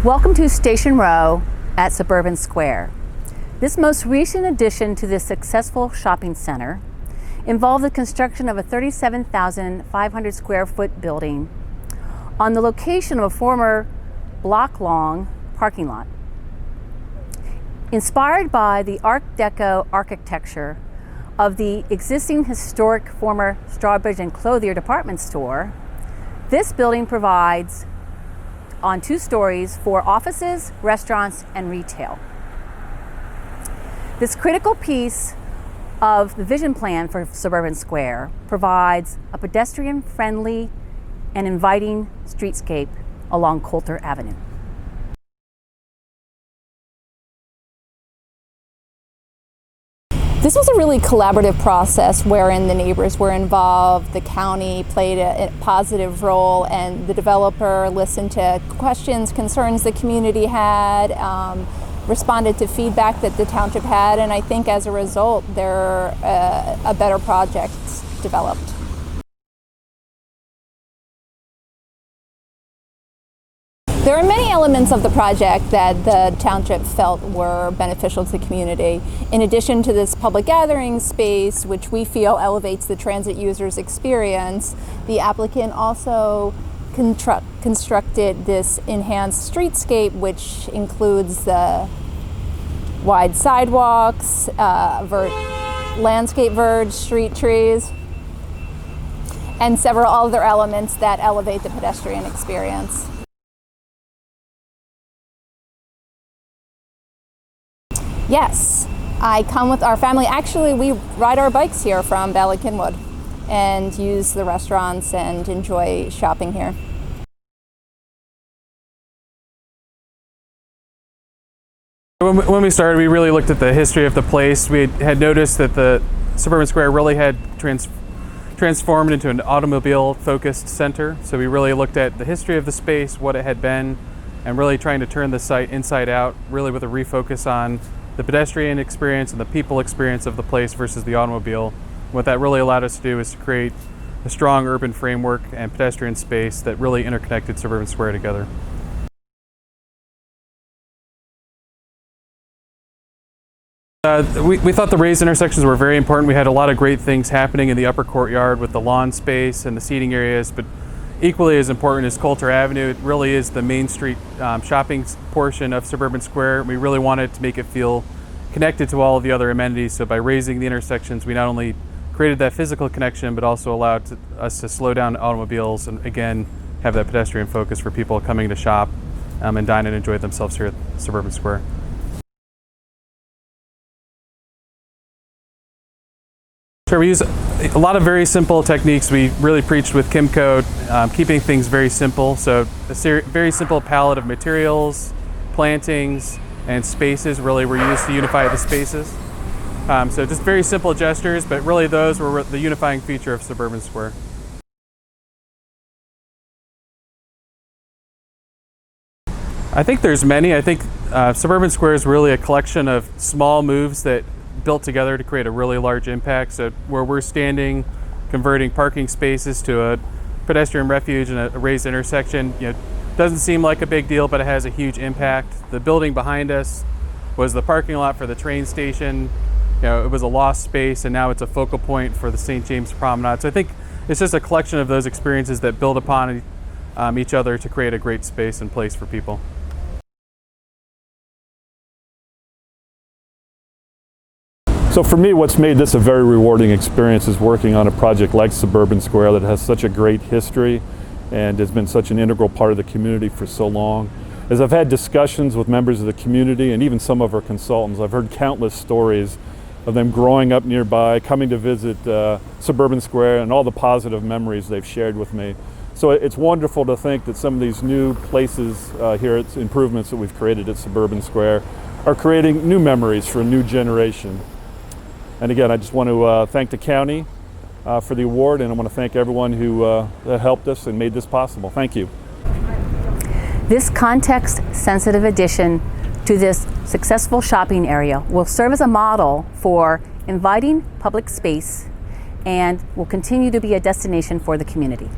Welcome to Station Row at Suburban Square. This most recent addition to this successful shopping center involved the construction of a 37,500 square foot building on the location of a former block-long parking lot. Inspired by the Art Deco architecture of the existing historic former Strawbridge and Clothier department store, this building provides on 2 stories for offices, restaurants, and retail. This critical piece of the vision plan for Suburban Square provides a pedestrian-friendly and inviting streetscape along Coulter Avenue. This was a really collaborative process wherein the neighbors were involved, the county played a positive role, and the developer listened to questions, concerns the community had, responded to feedback that the township had, and I think as a result, a better project developed. There are many elements of the project that the township felt were beneficial to the community. In addition to this public gathering space, which we feel elevates the transit user's experience, the applicant also constructed this enhanced streetscape, which includes the wide sidewalks, landscape verge, street trees, and several other elements that elevate the pedestrian experience. Yes, I come with our family. Actually, we ride our bikes here from Ballackinwood and use the restaurants and enjoy shopping here. When we started, we really looked at the history of the place. We had noticed that the Suburban Square really had transformed into an automobile-focused center. So we really looked at the history of the space, what it had been, and really trying to turn the site inside out, really with a refocus on the pedestrian experience and the people experience of the place versus the automobile. What that really allowed us to do is to create a strong urban framework and pedestrian space that really interconnected Suburban Square together. We thought the raised intersections were very important. We had a lot of great things happening in the upper courtyard with the lawn space and the seating areas, but equally as important is Coulter Avenue. It really is the main street shopping portion of Suburban Square. We really wanted to make it feel connected to all of the other amenities. So by raising the intersections, we not only created that physical connection, but also allowed us to slow down automobiles and again, have that pedestrian focus for people coming to shop and dine and enjoy themselves here at Suburban Square. Sure, we use a lot of very simple techniques. We really preached with Kimco, keeping things very simple. So a very simple palette of materials, plantings, and spaces really were used to unify the spaces. So just very simple gestures, but really those were the unifying feature of Suburban Square. I think there's many. I think Suburban Square is really a collection of small moves that built together to create a really large impact. So where we're standing, converting parking spaces to a pedestrian refuge and a raised intersection, doesn't seem like a big deal, but it has a huge impact. The building behind us was the parking lot for the train station. It was a lost space, and now it's a focal point for the St. James Promenade. So I think it's just a collection of those experiences that build upon each other to create a great space and place for people. So for me, what's made this a very rewarding experience is working on a project like Suburban Square that has such a great history and has been such an integral part of the community for so long. As I've had discussions with members of the community and even some of our consultants, I've heard countless stories of them growing up nearby, coming to visit Suburban Square, and all the positive memories they've shared with me. So it's wonderful to think that some of these new places here, at improvements that we've created at Suburban Square, are creating new memories for a new generation. And again, I just want to thank the county for the award, and I want to thank everyone who that helped us and made this possible. Thank you. This context-sensitive addition to this successful shopping area will serve as a model for inviting public space and will continue to be a destination for the community.